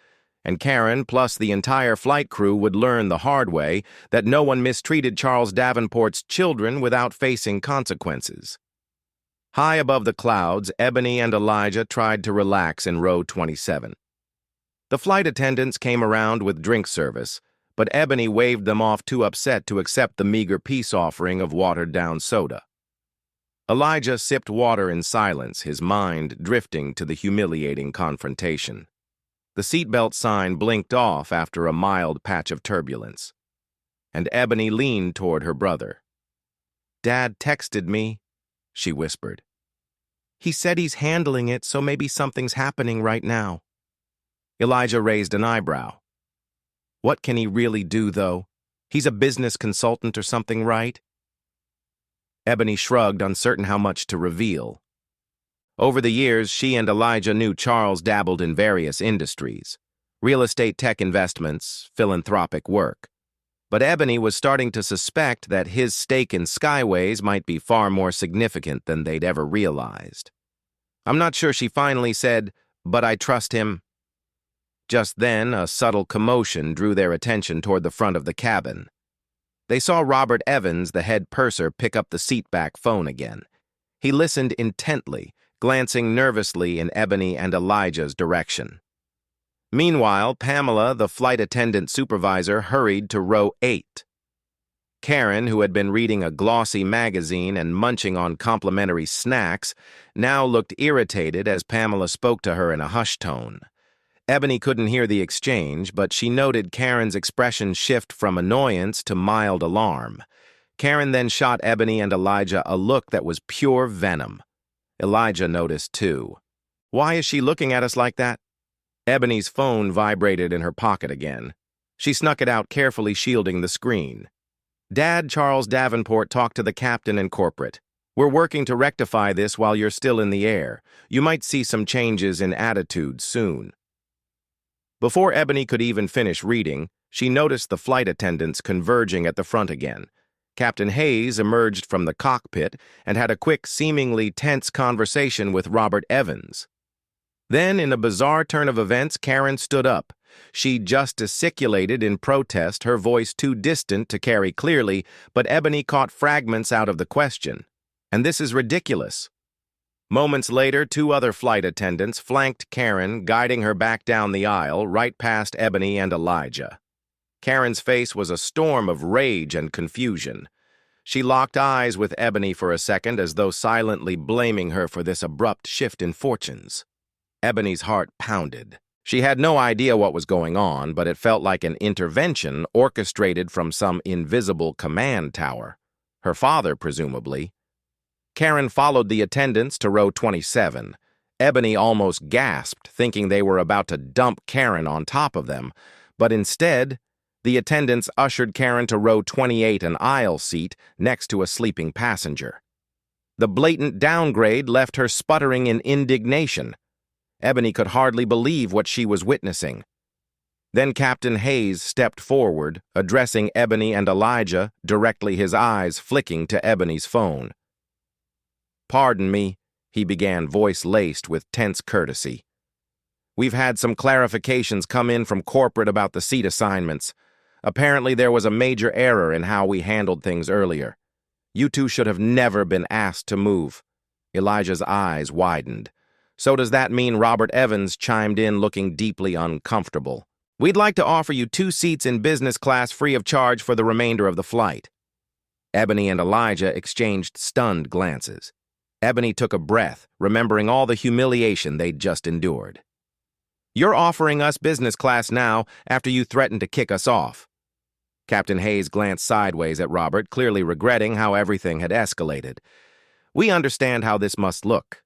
And Karen, plus the entire flight crew, would learn the hard way that no one mistreated Charles Davenport's children without facing consequences. High above the clouds, Ebony and Elijah tried to relax in row 27. The flight attendants came around with drink service, but Ebony waved them off, too upset to accept the meager peace offering of watered-down soda. Elijah sipped water in silence, his mind drifting to the humiliating confrontation. The seatbelt sign blinked off after a mild patch of turbulence, and Ebony leaned toward her brother. Dad texted me, she whispered. He said he's handling it, so maybe something's happening right now. Elijah raised an eyebrow. What can he really do, though? He's a business consultant or something, right? Ebony shrugged, uncertain how much to reveal. Over the years, she and Elijah knew Charles dabbled in various industries, real estate, tech investments, philanthropic work. But Ebony was starting to suspect that his stake in Skyways might be far more significant than they'd ever realized. I'm not sure, she finally said, but I trust him. Just then, a subtle commotion drew their attention toward the front of the cabin. They saw Robert Evans, the head purser, pick up the seatback phone again. He listened intently, glancing nervously in Ebony and Elijah's direction. Meanwhile, Pamela, the flight attendant supervisor, hurried to row 8. Karen, who had been reading a glossy magazine and munching on complimentary snacks, now looked irritated as Pamela spoke to her in a hushed tone. Ebony couldn't hear the exchange, but she noted Karen's expression shift from annoyance to mild alarm. Karen then shot Ebony and Elijah a look that was pure venom. Elijah noticed too. Why is she looking at us like that? Ebony's phone vibrated in her pocket again. She snuck it out, carefully shielding the screen. Dad, Charles Davenport, talked to the captain and corporate. We're working to rectify this while you're still in the air. You might see some changes in attitude soon. Before Ebony could even finish reading, she noticed the flight attendants converging at the front again. Captain Hayes emerged from the cockpit and had a quick, seemingly tense conversation with Robert Evans. Then, in a bizarre turn of events, Karen stood up. She gesticulated in protest, her voice too distant to carry clearly, but Ebony caught fragments out of the question. And this is ridiculous. Moments later, two other flight attendants flanked Karen, guiding her back down the aisle, right past Ebony and Elijah. Karen's face was a storm of rage and confusion. She locked eyes with Ebony for a second, as though silently blaming her for this abrupt shift in fortunes. Ebony's heart pounded. She had no idea what was going on, but it felt like an intervention orchestrated from some invisible command tower. Her father, presumably. Karen followed the attendants to row 27. Ebony almost gasped, thinking they were about to dump Karen on top of them, but instead, the attendants ushered Karen to row 28, an aisle seat next to a sleeping passenger. The blatant downgrade left her sputtering in indignation. Ebony could hardly believe what she was witnessing. Then Captain Hayes stepped forward, addressing Ebony and Elijah, directly, his eyes flicking to Ebony's phone. "Pardon me," he began, voice laced with tense courtesy. "We've had some clarifications come in from corporate about the seat assignments. Apparently there was a major error in how we handled things earlier. You two should have never been asked to move." Elijah's eyes widened. "So does that mean," Robert Evans chimed in, looking deeply uncomfortable, "we'd like to offer you 2 seats in business class free of charge for the remainder of the flight?" Ebony and Elijah exchanged stunned glances. Ebony took a breath, remembering all the humiliation they'd just endured. "You're offering us business class now after you threatened to kick us off." Captain Hayes glanced sideways at Robert, clearly regretting how everything had escalated. "We understand how this must look.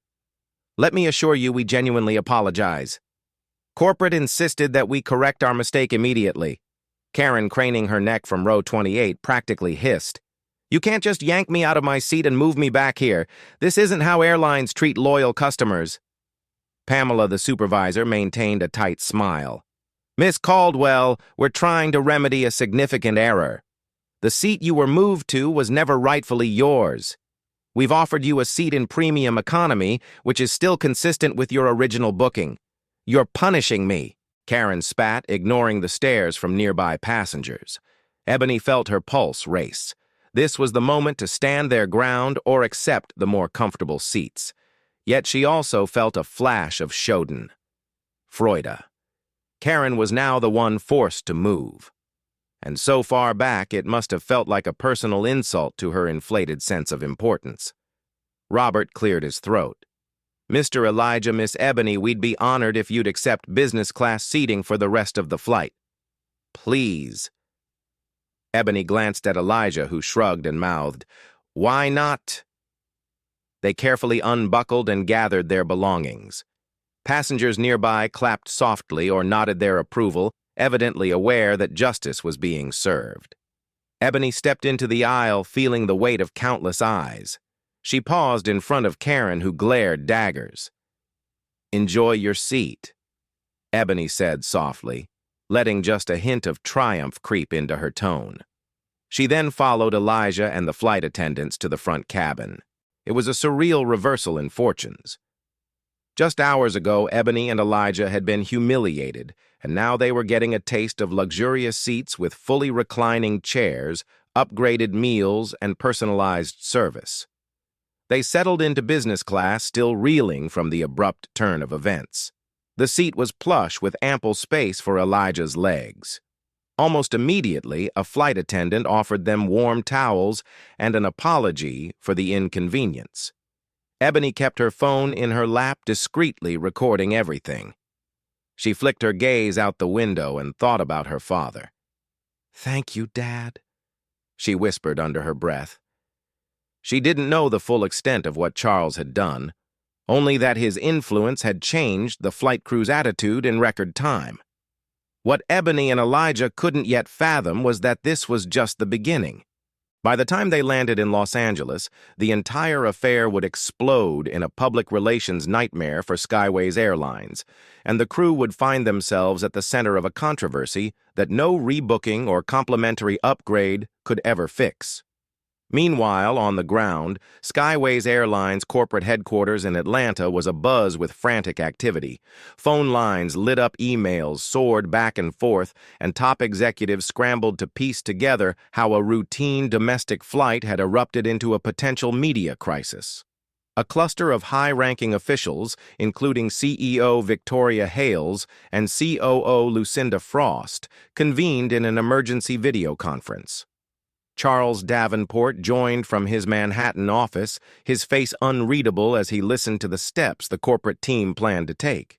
Let me assure you we genuinely apologize. Corporate insisted that we correct our mistake immediately." Karen, craning her neck from row 28, practically hissed. "You can't just yank me out of my seat and move me back here. This isn't how airlines treat loyal customers." Pamela, the supervisor, maintained a tight smile. "Miss Caldwell, we're trying to remedy a significant error. The seat you were moved to was never rightfully yours. We've offered you a seat in premium economy, which is still consistent with your original booking. You're punishing me," Karen spat, ignoring the stares from nearby passengers. Ebony felt her pulse race. This was the moment to stand their ground or accept the more comfortable seats. Yet she also felt a flash of Shodan. Freuda. Karen was now the one forced to move. And so far back, it must have felt like a personal insult to her inflated sense of importance. Robert cleared his throat. "Mr. Elijah, Miss Ebony, we'd be honored if you'd accept business class seating for the rest of the flight." "Please." Ebony glanced at Elijah, who shrugged and mouthed, "Why not?" They carefully unbuckled and gathered their belongings. Passengers nearby clapped softly or nodded their approval, evidently aware that justice was being served. Ebony stepped into the aisle, feeling the weight of countless eyes. She paused in front of Karen, who glared daggers. "Enjoy your seat," Ebony said softly, letting just a hint of triumph creep into her tone. She then followed Elijah and the flight attendants to the front cabin. It was a surreal reversal in fortunes. Just hours ago, Ebony and Elijah had been humiliated, and now they were getting a taste of luxurious seats with fully reclining chairs, upgraded meals, and personalized service. They settled into business class, still reeling from the abrupt turn of events. The seat was plush with ample space for Elijah's legs. Almost immediately, a flight attendant offered them warm towels and an apology for the inconvenience. Ebony kept her phone in her lap, discreetly recording everything. She flicked her gaze out the window and thought about her father. "Thank you, Dad," she whispered under her breath. She didn't know the full extent of what Charles had done. only that his influence had changed the flight crew's attitude in record time. What Ebony and Elijah couldn't yet fathom was that this was just the beginning. By the time they landed in Los Angeles, the entire affair would explode in a public relations nightmare for Skyways Airlines, and the crew would find themselves at the center of a controversy that no rebooking or complimentary upgrade could ever fix. Meanwhile, on the ground, Skyways Airlines corporate headquarters in Atlanta was abuzz with frantic activity. Phone lines lit up, emails soared back and forth, and top executives scrambled to piece together how a routine domestic flight had erupted into a potential media crisis. A cluster of high-ranking officials, including CEO Victoria Hales and COO Lucinda Frost, convened in an emergency video conference. Charles Davenport joined from his Manhattan office, his face unreadable as he listened to the steps the corporate team planned to take.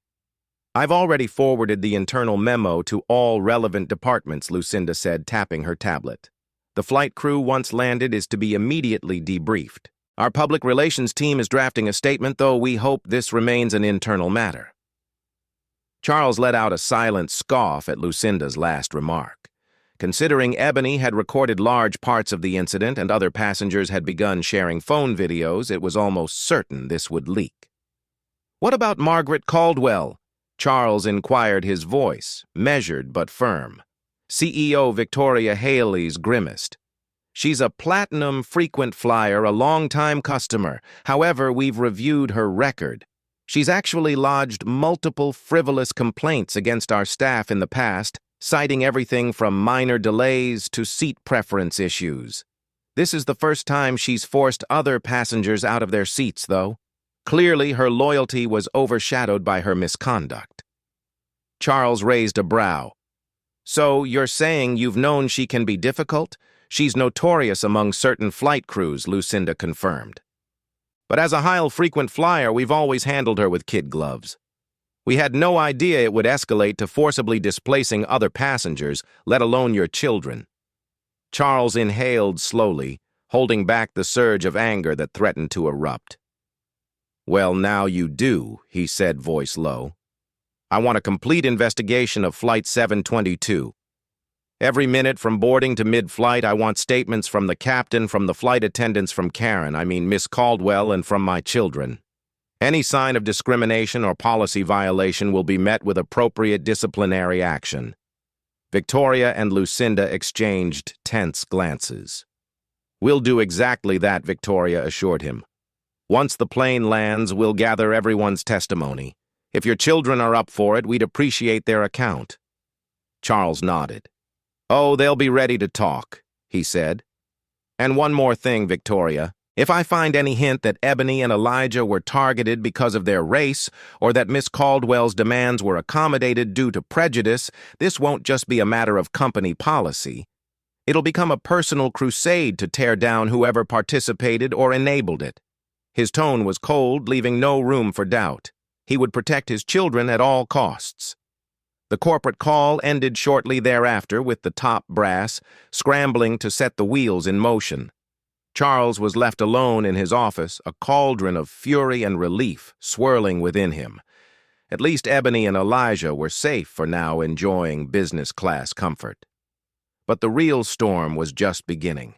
"I've already forwarded the internal memo to all relevant departments," Lucinda said, tapping her tablet. "The flight crew, once landed, is to be immediately debriefed. Our public relations team is drafting a statement, though we hope this remains an internal matter." Charles let out a silent scoff at Lucinda's last remark. Considering Ebony had recorded large parts of the incident and other passengers had begun sharing phone videos, it was almost certain this would leak. "What about Margaret Caldwell?" Charles inquired, his voice measured but firm. CEO Victoria Haley's grimaced. "She's a platinum frequent flyer, a long-time customer. However, we've reviewed her record. She's actually lodged multiple frivolous complaints against our staff in the past, citing everything from minor delays to seat preference issues. This is the first time she's forced other passengers out of their seats, though. Clearly, her loyalty was overshadowed by her misconduct." Charles raised a brow. "So you're saying you've known she can be difficult? She's notorious among certain flight crews," Lucinda confirmed. "But as a high frequent flyer, we've always handled her with kid gloves. We had no idea it would escalate to forcibly displacing other passengers, let alone your children." Charles inhaled slowly, holding back the surge of anger that threatened to erupt. "Well, now you do," he said, voice low. "I want a complete investigation of Flight 722. Every minute from boarding to mid-flight, I want statements from the captain, from the flight attendants, from Miss Caldwell, and from my children. Any sign of discrimination or policy violation will be met with appropriate disciplinary action." Victoria and Lucinda exchanged tense glances. "We'll do exactly that," Victoria assured him. "Once the plane lands, we'll gather everyone's testimony. If your children are up for it, we'd appreciate their account." Charles nodded. "Oh, they'll be ready to talk," he said. "And one more thing, Victoria. If I find any hint that Ebony and Elijah were targeted because of their race, or that Miss Caldwell's demands were accommodated due to prejudice, this won't just be a matter of company policy. It'll become a personal crusade to tear down whoever participated or enabled it." His tone was cold, leaving no room for doubt. He would protect his children at all costs. The corporate call ended shortly thereafter with the top brass scrambling to set the wheels in motion. Charles was left alone in his office, a cauldron of fury and relief swirling within him. At least Ebony and Elijah were safe for now, enjoying business-class comfort. But the real storm was just beginning.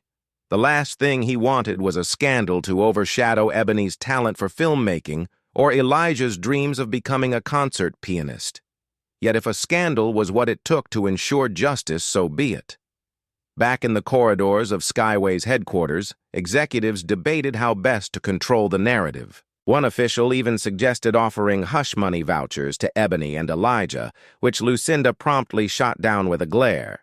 The last thing he wanted was a scandal to overshadow Ebony's talent for filmmaking or Elijah's dreams of becoming a concert pianist. Yet if a scandal was what it took to ensure justice, so be it. Back in the corridors of Skyways headquarters, executives debated how best to control the narrative. One official even suggested offering hush money vouchers to Ebony and Elijah, which Lucinda promptly shot down with a glare.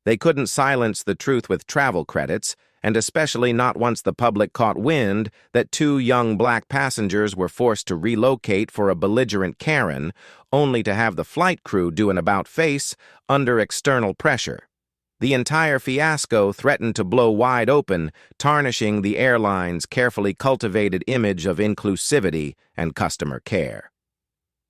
They couldn't silence the truth with travel credits, and especially not once the public caught wind that 2 young black passengers were forced to relocate for a belligerent Karen, only to have the flight crew do an about-face under external pressure. The entire fiasco threatened to blow wide open, tarnishing the airline's carefully cultivated image of inclusivity and customer care.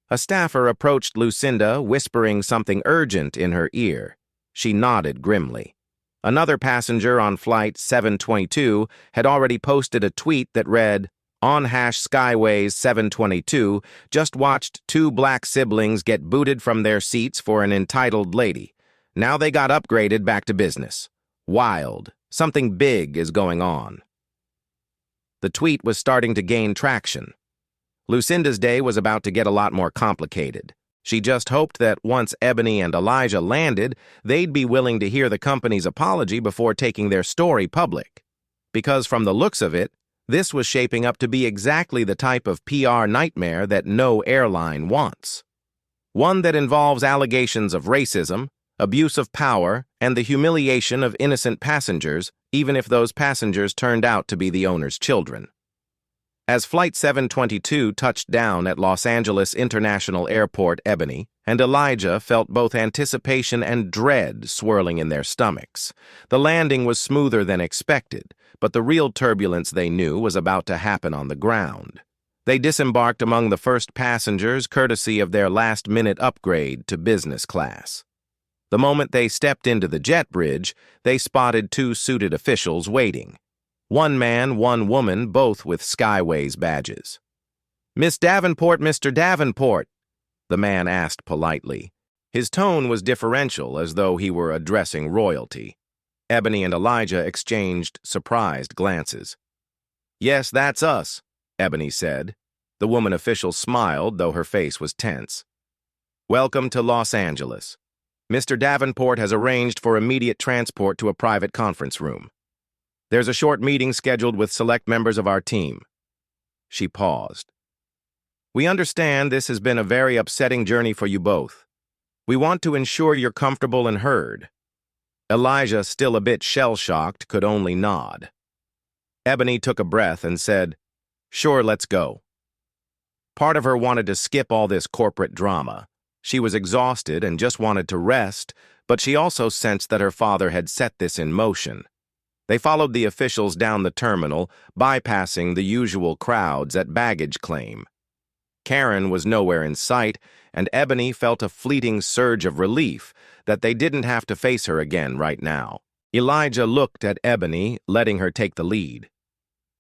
A staffer approached Lucinda, whispering something urgent in her ear. She nodded grimly. Another passenger on Flight 722 had already posted a tweet that read, On #Skyways 722 just watched two black siblings get booted from their seats for an entitled lady. Now they got upgraded back to business. Wild. Something big is going on. The tweet was starting to gain traction. Lucinda's day was about to get a lot more complicated. She just hoped that once Ebony and Elijah landed, they'd be willing to hear the company's apology before taking their story public. Because from the looks of it, this was shaping up to be exactly the type of PR nightmare that no airline wants. One that involves allegations of racism, abuse of power, and the humiliation of innocent passengers, even if those passengers turned out to be the owner's children. As Flight 722 touched down at Los Angeles International Airport, Ebony and Elijah felt both anticipation and dread swirling in their stomachs. The landing was smoother than expected, but the real turbulence they knew was about to happen on the ground. They disembarked among the first passengers courtesy of their last-minute upgrade to business class. The moment they stepped into the jet bridge, they spotted two suited officials waiting. One man, one woman, both with Skyways badges. "Miss Davenport, Mr. Davenport," the man asked politely. His tone was deferential, as though he were addressing royalty. Ebony and Elijah exchanged surprised glances. "Yes, that's us," Ebony said. The woman official smiled, though her face was tense. "Welcome to Los Angeles. Mr. Davenport has arranged for immediate transport to a private conference room. There's a short meeting scheduled with select members of our team." She paused. "We understand this has been a very upsetting journey for you both. We want to ensure you're comfortable and heard." Elijah, still a bit shell-shocked, could only nod. Ebony took a breath and said, "Sure, let's go." Part of her wanted to skip all this corporate drama. She was exhausted and just wanted to rest, but she also sensed that her father had set this in motion. They followed the officials down the terminal, bypassing the usual crowds at baggage claim. Karen was nowhere in sight, and Ebony felt a fleeting surge of relief that they didn't have to face her again right now. Elijah looked at Ebony, letting her take the lead.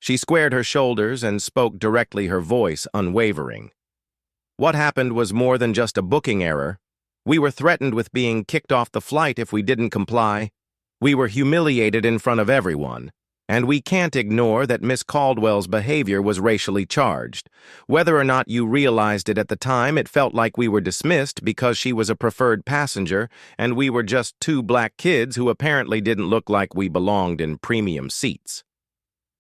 She squared her shoulders and spoke directly, her voice unwavering. "What happened was more than just a booking error. We were threatened with being kicked off the flight if we didn't comply. We were humiliated in front of everyone, and we can't ignore that Miss Caldwell's behavior was racially charged. Whether or not you realized it at the time, it felt like we were dismissed because she was a preferred passenger, and we were just two black kids who apparently didn't look like we belonged in premium seats."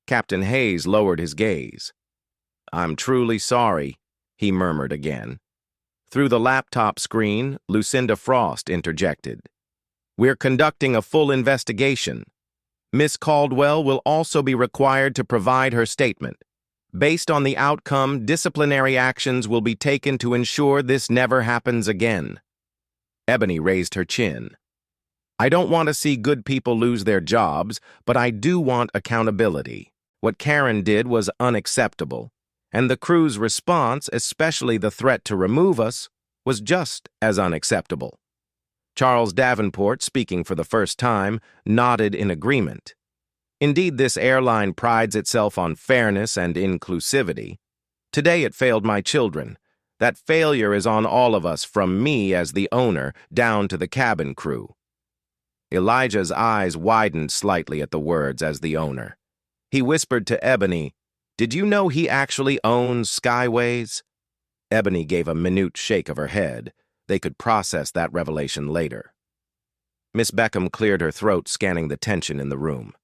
Captain Hayes lowered his gaze. "I'm truly sorry," he murmured again. Through the laptop screen, Lucinda Frost interjected. "We're conducting a full investigation. Miss Caldwell will also be required to provide her statement. Based on the outcome, disciplinary actions will be taken to ensure this never happens again." Ebony raised her chin. "I don't want to see good people lose their jobs, but I do want accountability. What Karen did was unacceptable, and the crew's response, especially the threat to remove us, was just as unacceptable." Charles Davenport, speaking for the first time, nodded in agreement. Indeed, this airline prides itself on fairness and inclusivity. Today it failed my children. That failure is on all of us, from me as the owner down to the cabin crew. Elijah's eyes widened slightly at the words "as the owner." He whispered to Ebony, "Did you know he actually owns Skyways?" Ebony gave a minute shake of her head. They could process that revelation later. Miss Beckham cleared her throat, scanning the tension in the room.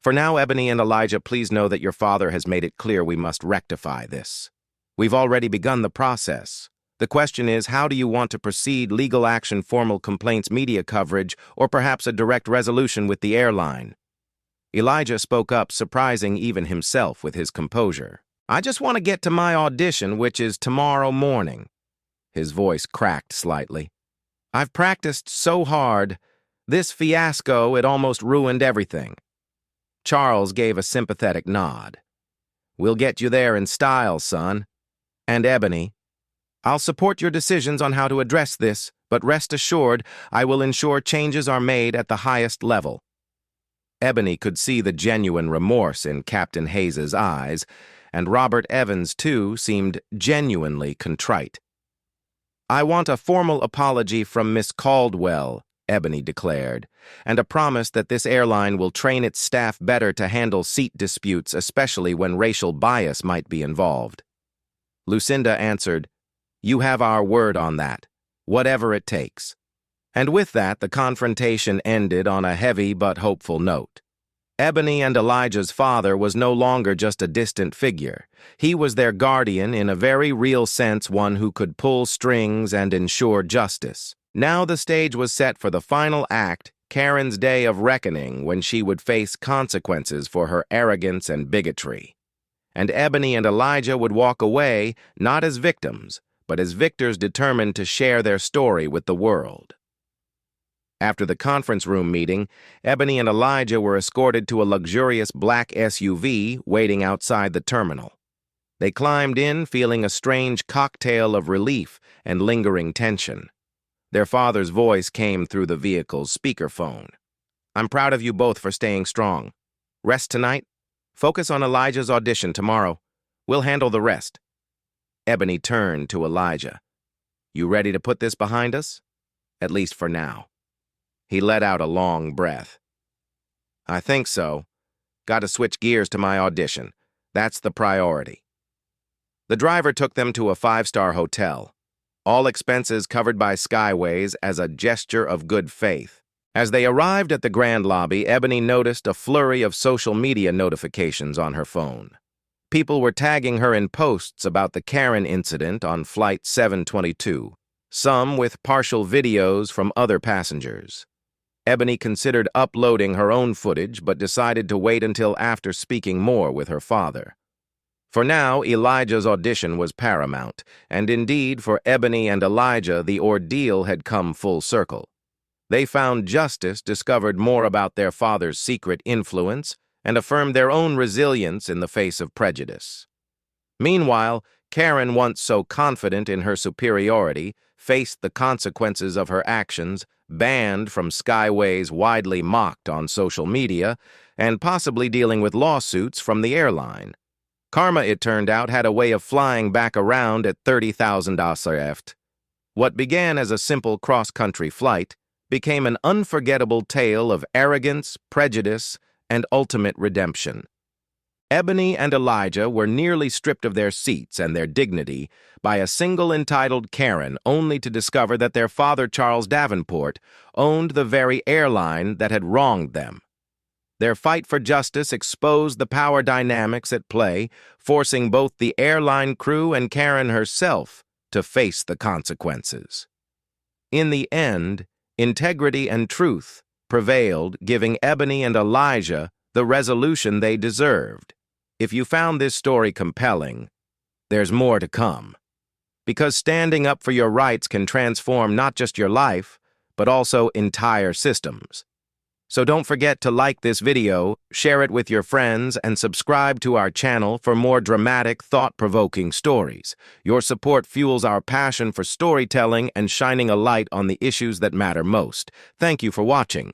"For now, Ebony and Elijah, please know that your father has made it clear we must rectify this. We've already begun the process. The question is, how do you want to proceed? Legal action, formal complaints, media coverage, or perhaps a direct resolution with the airline?" Elijah spoke up, surprising even himself with his composure. "I just want to get to my audition, which is tomorrow morning." His voice cracked slightly. "I've practiced so hard. This fiasco, it almost ruined everything." Charles gave a sympathetic nod. "We'll get you there in style, son. And Ebony, I'll support your decisions on how to address this, but rest assured I will ensure changes are made at the highest level." Ebony could see the genuine remorse in Captain Hayes's eyes, and Robert Evans, too, seemed genuinely contrite. "I want a formal apology from Miss Caldwell," Ebony declared, "and a promise that this airline will train its staff better to handle seat disputes, especially when racial bias might be involved." Lucinda answered, "You have our word on that, whatever it takes." And with that, the confrontation ended on a heavy but hopeful note. Ebony and Elijah's father was no longer just a distant figure. He was their guardian, in a very real sense, one who could pull strings and ensure justice. Now the stage was set for the final act, Karen's day of reckoning, when she would face consequences for her arrogance and bigotry. And Ebony and Elijah would walk away, not as victims, but as victors determined to share their story with the world. After the conference room meeting, Ebony and Elijah were escorted to a luxurious black SUV waiting outside the terminal. They climbed in, feeling a strange cocktail of relief and lingering tension. Their father's voice came through the vehicle's speakerphone. "I'm proud of you both for staying strong. Rest tonight. Focus on Elijah's audition tomorrow. We'll handle the rest." Ebony turned to Elijah. "You ready to put this behind us? At least for now." He let out a long breath. "I think so. Got to switch gears to my audition. That's the priority." The driver took them to a 5-star hotel, all expenses covered by Skyways as a gesture of good faith. As they arrived at the grand lobby, Ebony noticed a flurry of social media notifications on her phone. People were tagging her in posts about the Karen incident on Flight 722, some with partial videos from other passengers. Ebony considered uploading her own footage, but decided to wait until after speaking more with her father. For now, Elijah's audition was paramount, and indeed, for Ebony and Elijah, the ordeal had come full circle. They found justice, discovered more about their father's secret influence, and affirmed their own resilience in the face of prejudice. Meanwhile, Karen, once so confident in her superiority, faced the consequences of her actions, banned from Skyways, widely mocked on social media, and possibly dealing with lawsuits from the airline. Karma, it turned out, had a way of flying back around at $30,000. What began as a simple cross-country flight became an unforgettable tale of arrogance, prejudice, and ultimate redemption. Ebony and Elijah were nearly stripped of their seats and their dignity by a single entitled Karen, only to discover that their father, Charles Davenport, owned the very airline that had wronged them. Their fight for justice exposed the power dynamics at play, forcing both the airline crew and Karen herself to face the consequences. In the end, integrity and truth prevailed, giving Ebony and Elijah the resolution they deserved. If you found this story compelling, there's more to come. Because standing up for your rights can transform not just your life, but also entire systems. So don't forget to like this video, share it with your friends, and subscribe to our channel for more dramatic, thought-provoking stories. Your support fuels our passion for storytelling and shining a light on the issues that matter most. Thank you for watching.